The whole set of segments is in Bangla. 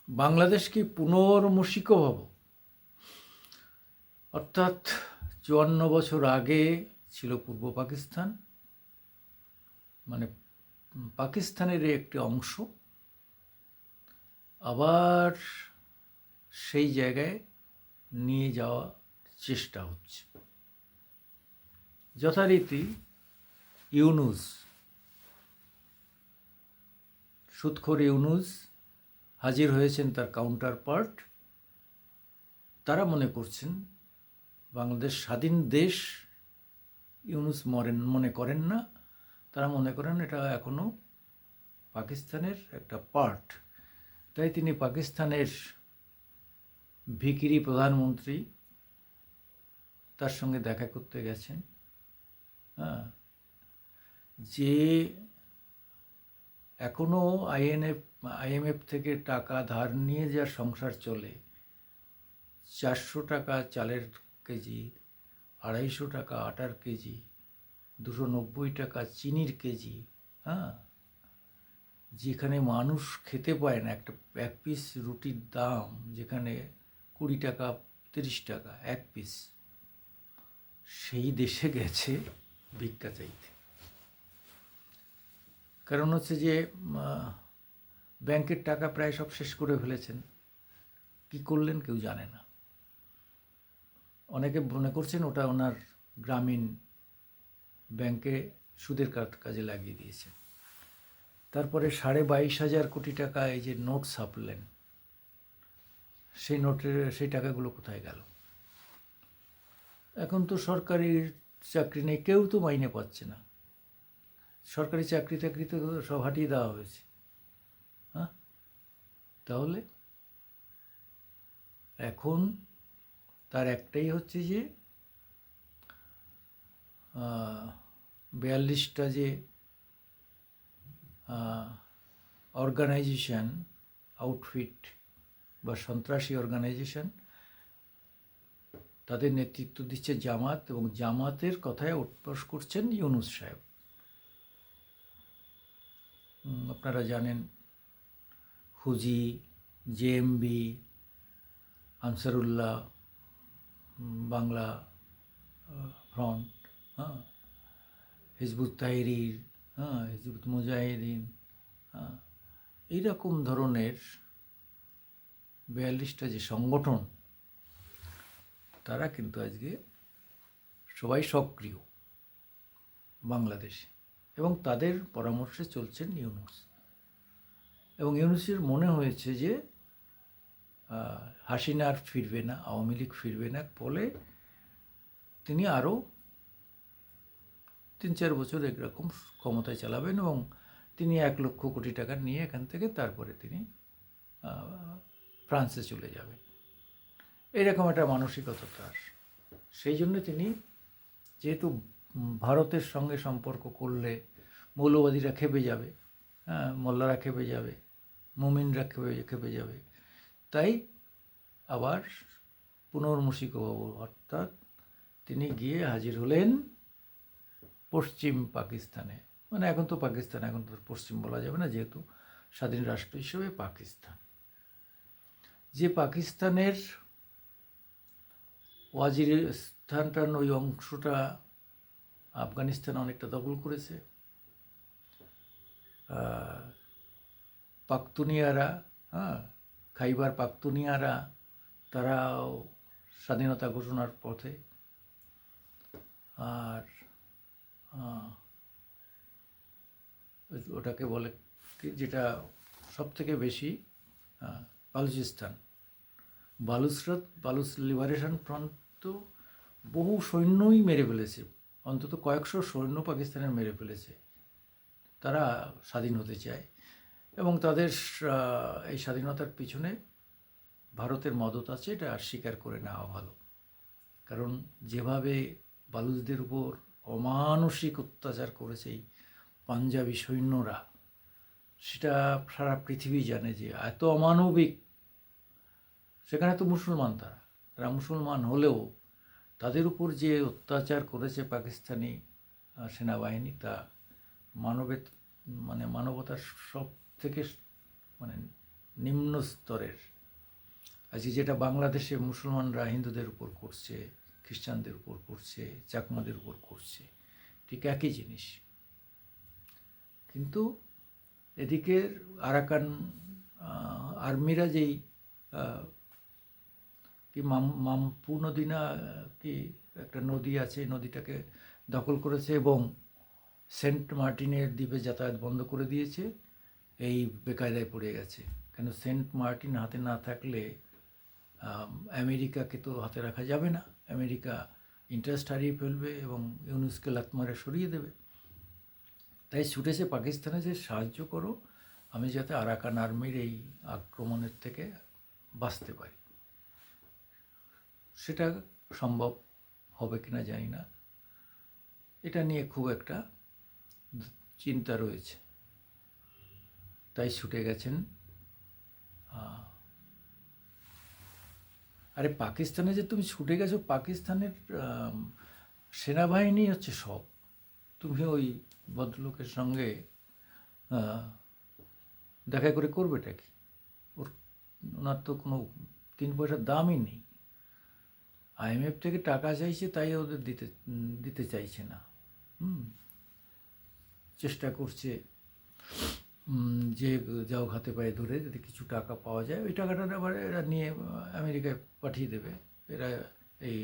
বাংলাদেশকে পুনর্মূষিক ভাব, অর্থাৎ ৫৪ বছর আগে ছিল পূর্ব পাকিস্তান, মানে পাকিস্তানের একটি অংশ, আবার সেই জায়গায় নিয়ে যাওয়ার চেষ্টা হচ্ছে। যথারীতি ইউনূস, সুদখোর ইউনূস হাজির হয়েছেন তার কাউন্টার পার্ট। তারা মনে করছেন বাংলাদেশ স্বাধীন দেশ, ইউনূস মনে করেন না। তারা মনে করেন এটা এখনো পাকিস্তানের একটা পার্ট। তাই তিনি পাকিস্তানের ভিখিরি প্রধানমন্ত্রী তার সঙ্গে দেখা করতে গেছেন। যে এখনো আইএমএফ থেকে টাকা ধার নিয়ে যার সংসার চলে, 400 টাকা চালের কেজি, 250 টাকা আটার কেজি, 290 টাকা চিনির কেজি, যেখানে মানুষ খেতে পায় না, এক পিস রুটির দাম যেখানে 20 টাকা 30 টাকা এক পিস, সেই দেশে গেছে ভিক্ষা চাইতে। কারণ হচ্ছে যে ব্যাংকের টাকা প্রায় সব শেষ করে ফেলেছেন। কি করলেন কেউ জানে না। অনেকে মনে করছেন ওটা ওনার গ্রামীণ ব্যাংকে সুদের কাজে লাগিয়ে দিয়েছেন। তারপরে 22,500 কোটি টাকা এই যে নোট ছাপলেন, সেই টাকাগুলো কোথায় গেল? এখন তো সরকারি চাকরি নেই, কেউ তো মাইনে পাচ্ছে না। সরকারি চাকরি টাকরি তো সব হাটিয়ে দেওয়া হয়েছে। তাহলে এখন তার একটাই হচ্ছে যে 42টা যে অর্গানাইজেশন, আউটফিট বা সন্ত্রাসী অর্গানাইজেশন, তাদের নেতৃত্ব দিচ্ছে জামাত, এবং জামাতের কথায় উৎপ্রশ করছেন ইউনূস সাহেব। আপনারা জানেন HuJI, JMB, Ansarullah, Bangla Front, Hizbut Tahrir, Hizbut Mujahideen, এইরকম ধরনের 42টা যে সংগঠন, তারা কিন্তু আজকে সবাই সক্রিয় বাংলাদেশে, এবং তাদের পরামর্শে চলছেন ইউনূস। এবং ইউনূসের মনে হয়েছে যে হাসিনা আর ফিরবে না, আওয়ামী লীগ ফিরবে না, ফলে তিনি আরও 3-4 বছর একরকম ক্ষমতায় চালাবেন, এবং তিনি 1 লক্ষ কোটি টাকা নিয়ে এখান থেকে তারপরে তিনি ফ্রান্সে চলে যাবেন। এইরকম একটা মানসিকতা তার। সেই জন্য তিনি, যেহেতু ভারতের সঙ্গে সম্পর্ক করলে মৌলবাদীরা খেপে যাবে, মোল্লারা খেপে যাবে, মুমিনরা খেপে যাবে, তাই আবার পুনর্মূষিকভাব, অর্থাৎ তিনি গিয়ে হাজির হলেন পশ্চিম পাকিস্তানে। মানে এখন তো পাকিস্তান, এখন তো পশ্চিম বলা যাবে না, যেহেতু স্বাধীন রাষ্ট্র হিসেবে পাকিস্তান। যে পাকিস্তানের ওয়াজিরিস্তানটার ওই অংশটা আফগানিস্তান অনেকটা দখল করেছে। পাখতুনিয়ারা, খাইবার পাখতুনিয়ারা, তারাও স্বাধীনতা ঘোষণার পথে। আর ওটাকে বলে যেটা সব থেকে বেশি, বালুচিস্তান, বালুচ লিবারেশন ফ্রন্ট তো বহু সৈন্যই মেরে ফেলেছে, অন্তত কয়েকশো সৈন্য পাকিস্তানের মেরে ফেলেছে। তারা স্বাধীন হতে চায়, এবং তাদের এই স্বাধীনতার পিছনে ভারতের মদত আছে, এটা স্বীকার করে নেওয়া ভালো। কারণ যেভাবে বালুচদের উপর অমানসিক অত্যাচার করেছে এই পাঞ্জাবি সৈন্যরা, সেটা সারা পৃথিবী জানে যে এত অমানবিক। সেখানে তো মুসলমান, তারা মুসলমান হলেও তাদের উপর যে অত্যাচার করেছে পাকিস্তানি সেনাবাহিনী, তা মানবতার সব থেকে নিম্ন স্তরের। আজকে যেটা বাংলাদেশে মুসলমানরা হিন্দুদের উপর করছে, খ্রিস্টানদের উপর করছে, চাকমাদের উপর করছে, ঠিক একই জিনিস। কিন্তু এদিকের আরাকান আর্মিরা যেই কি মামপু নদী না কি একটা নদী আছে, নদীটাকে দখল করেছে এবং সেন্ট মার্টিনের দ্বীপে যাতায়াত বন্ধ করে দিয়েছে, এই বেকায়দায় পড়ে গেছে। কেন সেন্ট মার্টিন হাতে না থাকলে আমেরিকাকে তো হাতে রাখা যাবে না। আমেরিকা ইন্টারেস্ট হারিয়ে ফেলবে এবং ইউনুসকে লাত মারে সরিয়ে দেবে। তাই ছুটেছে পাকিস্তানে যে সাহায্য করো, আমি যাতে আরাকান আর্মির এই আক্রমণের থেকে বাঁচতে পারি। সেটা সম্ভব হবে কিনা জানি না, এটা নিয়ে খুব একটা চিন্তা রয়েছে। তাই ছুটে গেছেন। আরে পাকিস্তানে যে তুমি ছুটে গেছো, পাকিস্তানের সেনাবাহিনী হচ্ছে সব। তুমি ওই ভদ্রলোকের সঙ্গে দেখা করে করবেটা কি? ওনার তো কোনো 3 পয়সার দামই নেই। IMF থেকে টাকা চাইছে, তাই ওদের দিতে চাইছে না। চেষ্টা করছে যে যাও হাতে পায়ে ধরে যদি কিছু টাকা পাওয়া যায়, ওই টাকাটা আবার এরা নিয়ে আমেরিকায় পাঠিয়ে দেবে। এরা এই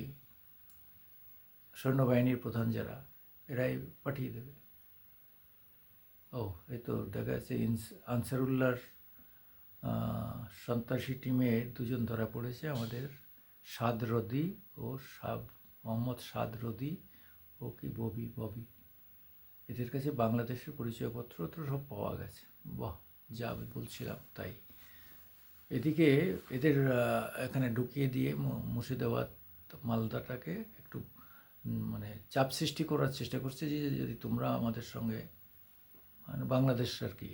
সৈন্যবাহিনীর প্রধান যারা, এরাই পাঠিয়ে দেবে। এই তো দেখা যাচ্ছে আনসারুল্লাহর সন্ত্রাসী টিমে 2 জন ধরা পড়েছে, আমাদের সাদ রদি ও মোহাম্মদ সাদ রদি ও কি ববি। এদের কাছে বাংলাদেশের পরিচয়পত্র তো সব পাওয়া গেছে। বাহ, যা আমি বলছিলাম তাই। এদিকে এদের এখানে ঢুকিয়ে দিয়ে মুর্শিদাবাদ মালদাটাকে একটু মানে চাপ সৃষ্টি করার চেষ্টা করছে যে যদি তোমরা আমাদের সঙ্গে মানে বাংলাদেশ আর কি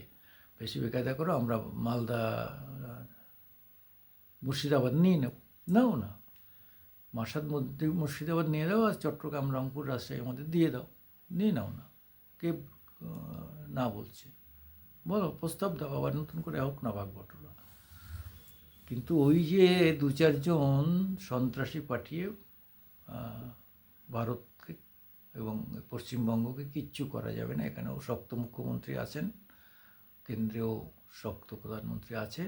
বেশি বেকায়দা করো, আমরা মালদা মুর্শিদাবাদ নিয়ে নাও না, মুর্শিদাবাদ নিয়ে দাও, আর চট্টগ্রাম, রংপুর, রাজশাহীর মধ্যে দিয়ে দাও, নিয়ে নাও না। কে না বলছে? বলো, প্রস্তাব দাও, আবার নতুন করে হোক না ভাগবটরা। কিন্তু ওই যে 2-4 জন সন্ত্রাসী পাঠিয়ে ভারতকে এবং পশ্চিমবঙ্গকে কিচ্ছু করা যাবে না। এখানেও শক্ত মুখ্যমন্ত্রী আছেন, কেন্দ্রীয় শক্ত প্রধানমন্ত্রী আছে,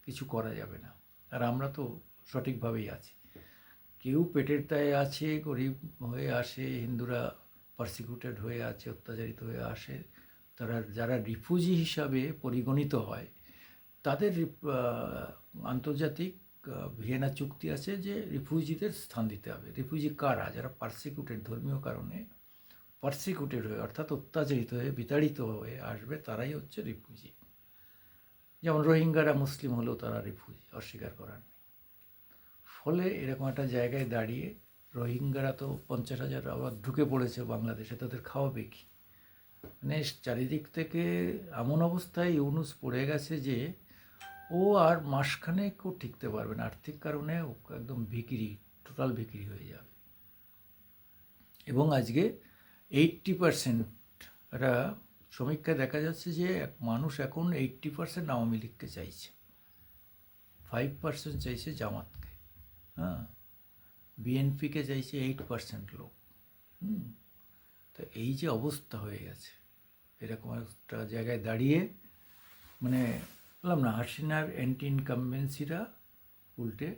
কিছু করা যাবে না। আর আমরা তো সঠিকভাবেই আছি। কেউ পেটের দায়ে আছে, গরিব হয়ে আসে, হিন্দুরা পারসিকিউটেড হয়ে আছে, অত্যাচারিত হয়ে আসে, যারা রিফিউজি হিসাবে পরিগণিত হয়, তাদের আন্তর্জাতিক ভিয়েনা চুক্তি আছে যে রিফিউজিদের স্থান দিতে হবে। রিফিউজি কারা? যারা পারসিকিউটেড, ধর্মীয় কারণে পারসিকিউটেড হয়ে অর্থাৎ অত্যাচারিত হয়ে বিতাড়িত হয়ে আসবে, তারাই হচ্ছে রিফিউজি। যেমন রোহিঙ্গারা মুসলিম হলেও তারা রিফিউজি, অস্বীকার করার নেই। ফলে এরকম একটা জায়গায় দাঁড়িয়ে রোহিঙ্গারা তো 50,000 আবার ঢুকে পড়েছে বাংলাদেশে, তাদের খাওয়াবে কি? মানে চারিদিক থেকে এমন অবস্থায় ইউনুস পড়ে গেছে যে ও আর মাসখানেকও টিকতে পারবে না। আর্থিক কারণে ও একদম টোটাল বিক্রি হয়ে যাবে। এবং আজকে 80% একটা সমীক্ষায় দেখা যাচ্ছে যে মানুষ এখন 80% আওয়ামী লীগকে চাইছে, 5% চাইছে জামাতকে, বিএনপিকে চাইছে 8% লোক। তো এই যে অবস্থা হয়ে গেছে, এরকম একটা জায়গায় দাঁড়িয়ে মানে বললাম না, হাসিনার অ্যান্টি ইনকামবেন্সিরা উল্টে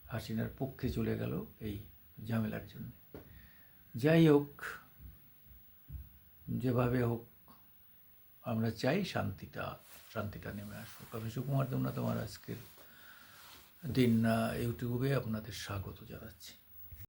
হাসিনার পক্ষে চলে গেল এই ঝামেলার জন্য। যাই হোক, যেভাবে হোক আমরা চাই শান্তিটা নেমে আসুক। আমি সুকুমার দেবনাথ, তোমার আজকের দিন ইউটিউবে আপনাদের স্বাগত জানাচ্ছি।